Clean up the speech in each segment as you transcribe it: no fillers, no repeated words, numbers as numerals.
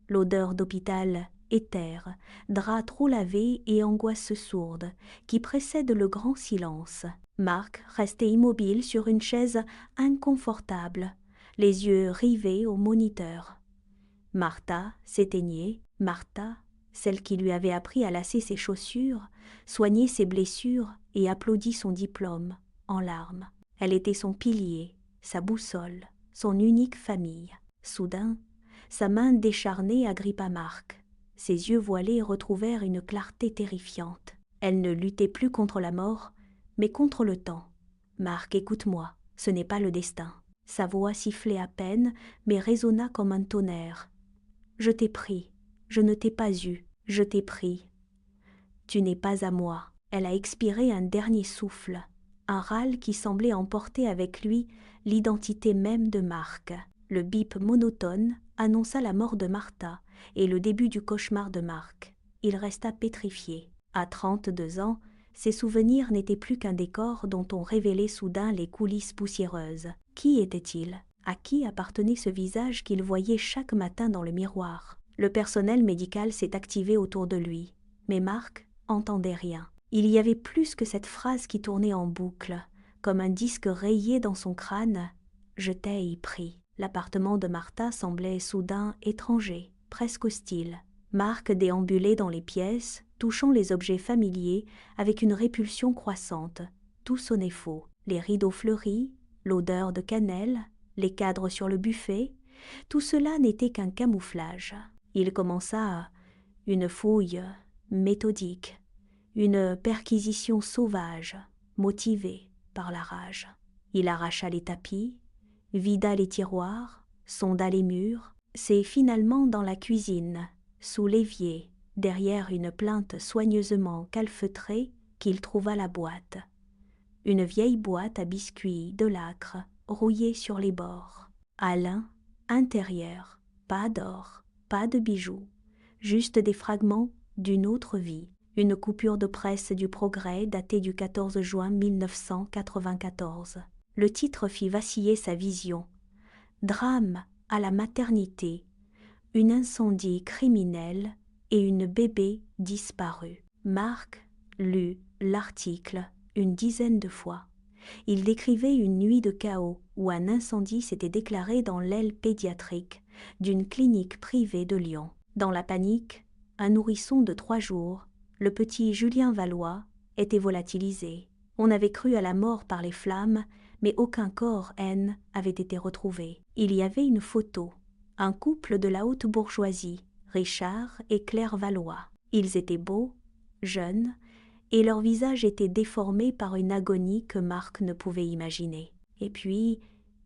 l'odeur d'hôpital éthère, drap trop lavé et angoisse sourde, qui précède le grand silence. Marc restait immobile sur une chaise inconfortable, les yeux rivés au moniteur. Martha s'éteignait, Martha, celle qui lui avait appris à lasser ses chaussures, soigner ses blessures et applaudi son diplôme, en larmes. Elle était son pilier, sa boussole, son unique famille. Soudain, sa main décharnée agrippa Marc. Ses yeux voilés retrouvèrent une clarté terrifiante. Elle ne luttait plus contre la mort, mais contre le temps. « Marc, écoute-moi, ce n'est pas le destin. » Sa voix sifflait à peine, mais résonna comme un tonnerre. « Je t'ai pris, je ne t'ai pas eu, je t'ai pris. Tu n'es pas à moi. » Elle a expiré un dernier souffle, un râle qui semblait emporter avec lui l'identité même de Marc. Le bip monotone annonça la mort de Martha et le début du cauchemar de Marc. Il resta pétrifié. À 32 ans, ses souvenirs n'étaient plus qu'un décor dont on révélait soudain les coulisses poussiéreuses. Qui était-il ? À qui appartenait ce visage qu'il voyait chaque matin dans le miroir ? Le personnel médical s'est activé autour de lui, mais Marc entendait rien. Il y avait plus que cette phrase qui tournait en boucle, comme un disque rayé dans son crâne. « Je t'ai pris ». L'appartement de Martha semblait soudain étranger, presque hostile. Marc déambulait dans les pièces, touchant les objets familiers avec une répulsion croissante. Tout sonnait faux. Les rideaux fleuris, l'odeur de cannelle, les cadres sur le buffet, tout cela n'était qu'un camouflage. Il commença une fouille méthodique, une perquisition sauvage, motivée par la rage. Il arracha les tapis, vida les tiroirs, sonda les murs. C'est finalement dans la cuisine, sous l'évier, derrière une plinthe soigneusement calfeutrée, qu'il trouva la boîte. Une vieille boîte à biscuits de Lacre, rouillée sur les bords. À l'un, intérieur, pas d'or, pas de bijoux, juste des fragments d'une autre vie. Une coupure de presse du Progrès datée du 14 juin 1994. Le titre fit vaciller sa vision. Drame à la maternité, un incendie criminel et une bébé disparue. Marc lut l'article une dizaine de fois. Il décrivait une nuit de chaos où un incendie s'était déclaré dans l'aile pédiatrique d'une clinique privée de Lyon. Dans la panique, un nourrisson de 3 jours, le petit Julien Valois, était volatilisé. On avait cru à la mort par les flammes, mais aucun corps N avait été retrouvé. Il y avait une photo, un couple de la haute bourgeoisie, Richard et Claire Valois. Ils étaient beaux, jeunes, et leur visage était déformé par une agonie que Marc ne pouvait imaginer. Et puis,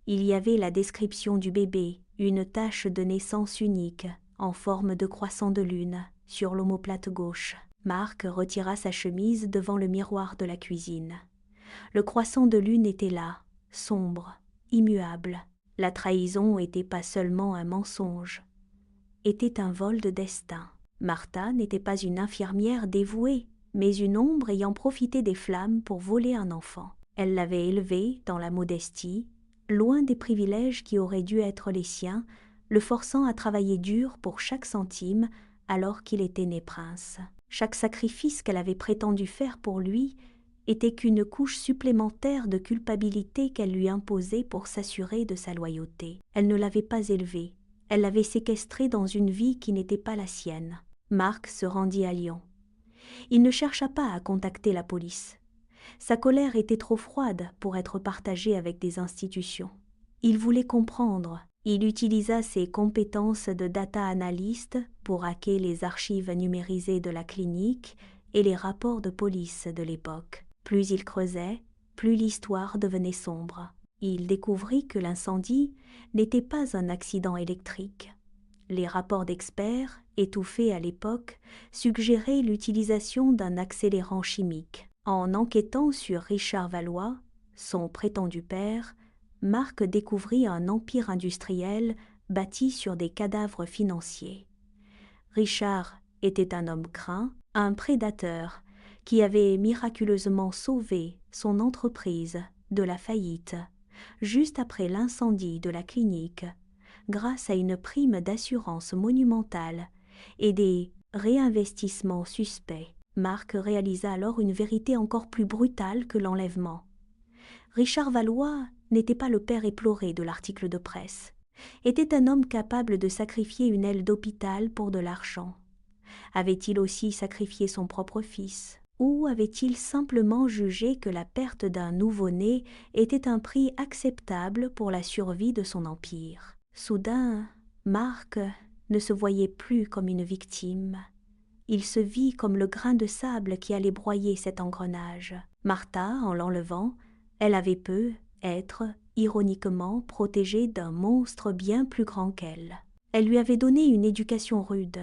il y avait la description du bébé, une tache de naissance unique, en forme de croissant de lune, sur l'omoplate gauche. Marc retira sa chemise devant le miroir de la cuisine. Le croissant de lune était là, sombre, immuable. La trahison n'était pas seulement un mensonge, était un vol de destin. Martha n'était pas une infirmière dévouée, mais une ombre ayant profité des flammes pour voler un enfant. Elle l'avait élevé dans la modestie, loin des privilèges qui auraient dû être les siens, le forçant à travailler dur pour chaque centime alors qu'il était né prince. Chaque sacrifice qu'elle avait prétendu faire pour lui était qu'une couche supplémentaire de culpabilité qu'elle lui imposait pour s'assurer de sa loyauté. Elle ne l'avait pas élevé, elle l'avait séquestré dans une vie qui n'était pas la sienne. Marc se rendit à Lyon. Il ne chercha pas à contacter la police. Sa colère était trop froide pour être partagée avec des institutions. Il voulait comprendre. Il utilisa ses compétences de data analyst pour hacker les archives numérisées de la clinique et les rapports de police de l'époque. Plus il creusait, plus l'histoire devenait sombre. Il découvrit que l'incendie n'était pas un accident électrique. Les rapports d'experts, étouffés à l'époque, suggéraient l'utilisation d'un accélérant chimique. En enquêtant sur Richard Valois, son prétendu père, Marc découvrit un empire industriel bâti sur des cadavres financiers. Richard était un homme craint, un prédateur, qui avait miraculeusement sauvé son entreprise de la faillite, juste après l'incendie de la clinique, grâce à une prime d'assurance monumentale et des réinvestissements suspects. Marc réalisa alors une vérité encore plus brutale que l'enlèvement. Richard Valois n'était pas le père éploré de l'article de presse, était un homme capable de sacrifier une aile d'hôpital pour de l'argent. Avait-il aussi sacrifié son propre fils? Ou avait-il simplement jugé que la perte d'un nouveau-né était un prix acceptable pour la survie de son empire? Soudain, Marc ne se voyait plus comme une victime. Il se vit comme le grain de sable qui allait broyer cet engrenage. Martha, en l'enlevant, elle avait peu être, ironiquement, protégée d'un monstre bien plus grand qu'elle. Elle lui avait donné une éducation rude,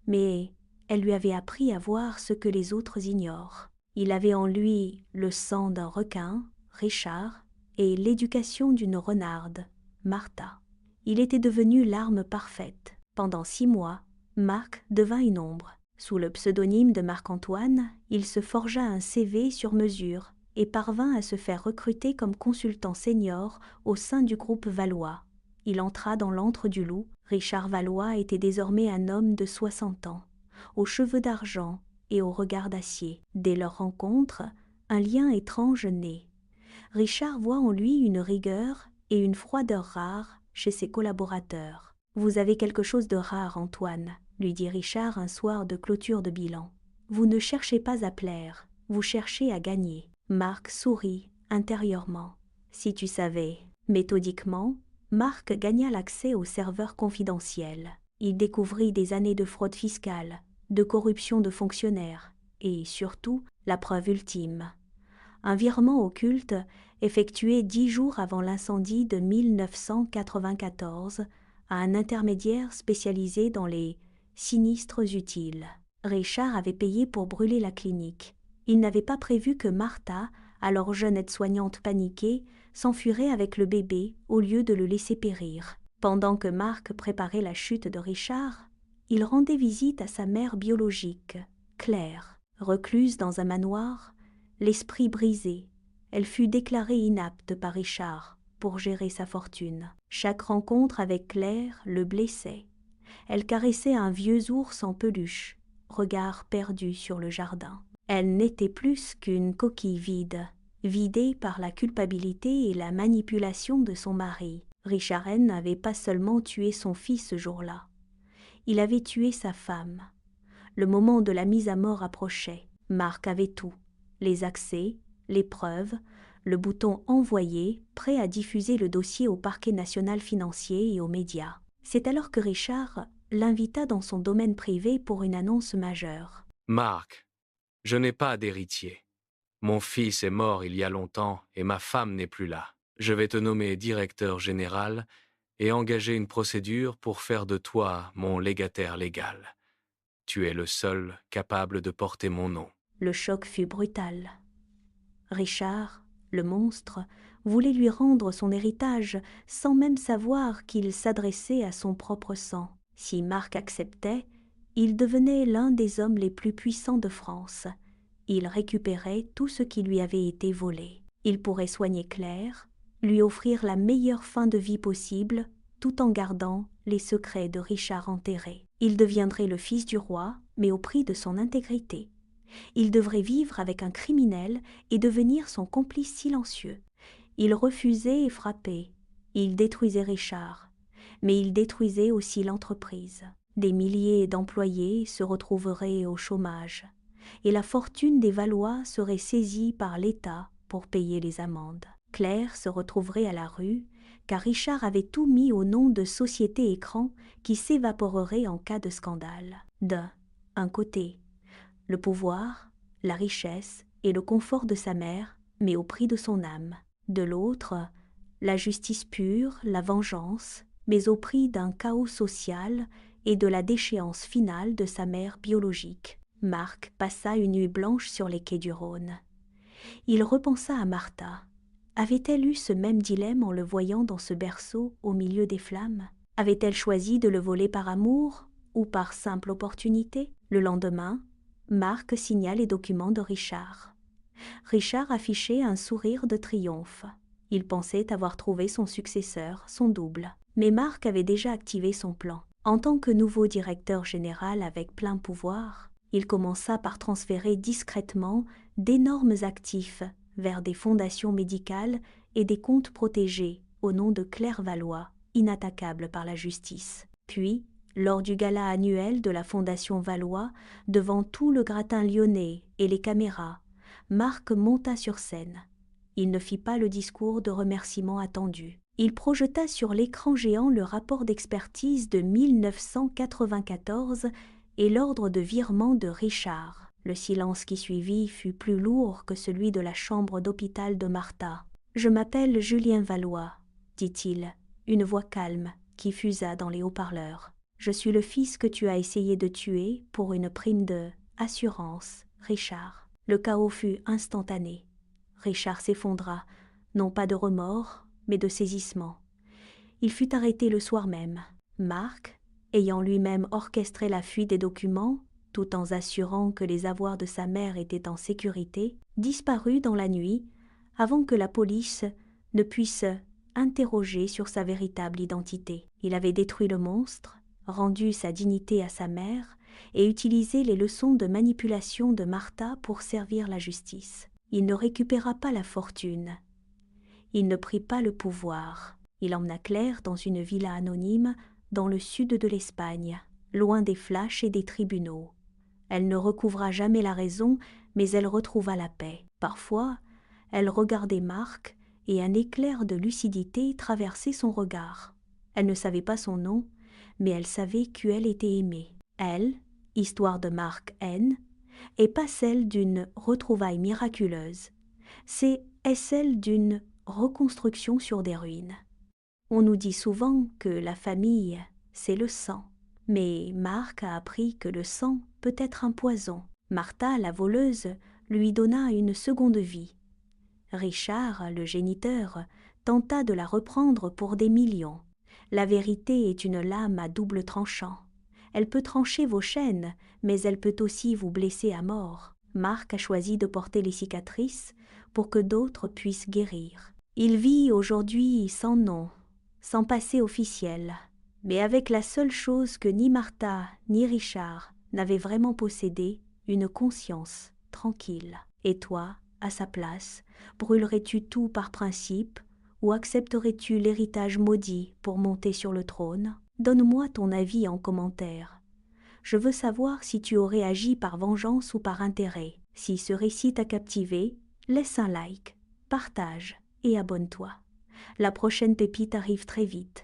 mais elle lui avait appris à voir ce que les autres ignorent. Il avait en lui le sang d'un requin, Richard, et l'éducation d'une renarde, Martha. Il était devenu l'arme parfaite. Pendant 6 mois, Marc devint une ombre. Sous le pseudonyme de Marc-Antoine, il se forgea un CV sur mesure et parvint à se faire recruter comme consultant senior au sein du groupe Valois. Il entra dans l'antre du loup. Richard Valois était désormais un homme de 60 ans, aux cheveux d'argent et au regard d'acier. Dès leur rencontre, un lien étrange naît. Richard voit en lui une rigueur et une froideur rares chez ses collaborateurs. « Vous avez quelque chose de rare, Antoine », lui dit Richard un soir de clôture de bilan. « Vous ne cherchez pas à plaire, vous cherchez à gagner. » Marc sourit intérieurement. « Si tu savais. » Méthodiquement, Marc gagna l'accès aux serveurs confidentiels. Il découvrit des années de fraude fiscale, de corruption de fonctionnaires et, surtout, la preuve ultime. Un virement occulte effectué 10 jours avant l'incendie de 1994 à un intermédiaire spécialisé dans les sinistres utiles. Richard avait payé pour brûler la clinique. Il n'avait pas prévu que Martha, alors jeune aide-soignante paniquée, s'enfuirait avec le bébé au lieu de le laisser périr. Pendant que Marc préparait la chute de Richard, il rendait visite à sa mère biologique, Claire. Recluse dans un manoir, l'esprit brisé, elle fut déclarée inapte par Richard pour gérer sa fortune. Chaque rencontre avec Claire le blessait. Elle caressait un vieux ours en peluche, regard perdu sur le jardin. Elle n'était plus qu'une coquille vide, vidée par la culpabilité et la manipulation de son mari. Richard N n'avait pas seulement tué son fils ce jour-là, il avait tué sa femme. Le moment de la mise à mort approchait. Marc avait tout, les accès, les preuves, le bouton « Envoyer » prêt à diffuser le dossier au parquet national financier et aux médias. C'est alors que Richard l'invita dans son domaine privé pour une annonce majeure. « Marc, je n'ai pas d'héritier. Mon fils est mort il y a longtemps et ma femme n'est plus là. Je vais te nommer directeur général et engager une procédure pour faire de toi mon légataire légal. Tu es le seul capable de porter mon nom. » Le choc fut brutal. Richard, le monstre, voulait lui rendre son héritage sans même savoir qu'il s'adressait à son propre sang. Si Marc acceptait, il devenait l'un des hommes les plus puissants de France. Il récupérait tout ce qui lui avait été volé. Il pourrait soigner Claire, lui offrir la meilleure fin de vie possible, tout en gardant les secrets de Richard enterrés. Il deviendrait le fils du roi, mais au prix de son intégrité. Il devrait vivre avec un criminel et devenir son complice silencieux. Il refusait et frappait. Il détruisait Richard. Mais il détruisait aussi l'entreprise. Des milliers d'employés se retrouveraient au chômage. Et la fortune des Valois serait saisie par l'État pour payer les amendes. Claire se retrouverait à la rue, car Richard avait tout mis au nom de sociétés écrans qui s'évaporeraient en cas de scandale. D'un côté, le pouvoir, la richesse et le confort de sa mère, mais au prix de son âme. De l'autre, la justice pure, la vengeance, mais au prix d'un chaos social et de la déchéance finale de sa mère biologique. Marc passa une nuit blanche sur les quais du Rhône. Il repensa à Martha. Avait-elle eu ce même dilemme en le voyant dans ce berceau au milieu des flammes? Avait-elle choisi de le voler par amour ou par simple opportunité? Le lendemain, Marc signa les documents de Richard. Richard affichait un sourire de triomphe. Il pensait avoir trouvé son successeur, son double. Mais Marc avait déjà activé son plan. En tant que nouveau directeur général avec plein pouvoir, il commença par transférer discrètement d'énormes actifs vers des fondations médicales et des comptes protégés au nom de Claire Valois, inattaquable par la justice. Puis, lors du gala annuel de la Fondation Valois, devant tout le gratin lyonnais et les caméras, Marc monta sur scène. Il ne fit pas le discours de remerciement attendu. Il projeta sur l'écran géant le rapport d'expertise de 1994 et l'ordre de virement de Richard. Le silence qui suivit fut plus lourd que celui de la chambre d'hôpital de Martha. « Je m'appelle Julien Valois, dit-il, une voix calme qui fusa dans les haut-parleurs. Je suis le fils que tu as essayé de tuer pour une prime de assurance, Richard. » Le chaos fut instantané. Richard s'effondra, non pas de remords, mais de saisissement. Il fut arrêté le soir même. Marc, ayant lui-même orchestré la fuite des documents, tout en assurant que les avoirs de sa mère étaient en sécurité, disparut dans la nuit avant que la police ne puisse interroger sur sa véritable identité. Il avait détruit le monstre, rendu sa dignité à sa mère et utilisé les leçons de manipulation de Martha pour servir la justice. Il ne récupéra pas la fortune. Il ne prit pas le pouvoir. Il emmena Claire dans une villa anonyme dans le sud de l'Espagne, loin des flashs et des tribunaux. Elle ne recouvra jamais la raison, mais elle retrouva la paix. Parfois, elle regardait Marc et un éclair de lucidité traversait son regard. Elle ne savait pas son nom, mais elle savait qu'elle était aimée. Elle, histoire de Marc N., et pas celle d'une retrouvaille miraculeuse. C'est celle d'une reconstruction sur des ruines. On nous dit souvent que la famille, c'est le sang. Mais Marc a appris que le sang peut être un poison. Martha, la voleuse, lui donna une seconde vie. Richard, le géniteur, tenta de la reprendre pour des millions. La vérité est une lame à double tranchant. Elle peut trancher vos chaînes, mais elle peut aussi vous blesser à mort. Marc a choisi de porter les cicatrices pour que d'autres puissent guérir. Il vit aujourd'hui sans nom, sans passé officiel, mais avec la seule chose que ni Martha ni Richard n'avaient vraiment possédée, une conscience tranquille. Et toi, à sa place, brûlerais-tu tout par principe ou accepterais-tu l'héritage maudit pour monter sur le trône? Donne-moi ton avis en commentaire. Je veux savoir si tu aurais agi par vengeance ou par intérêt. Si ce récit t'a captivé, laisse un like, partage et abonne-toi. La prochaine pépite arrive très vite.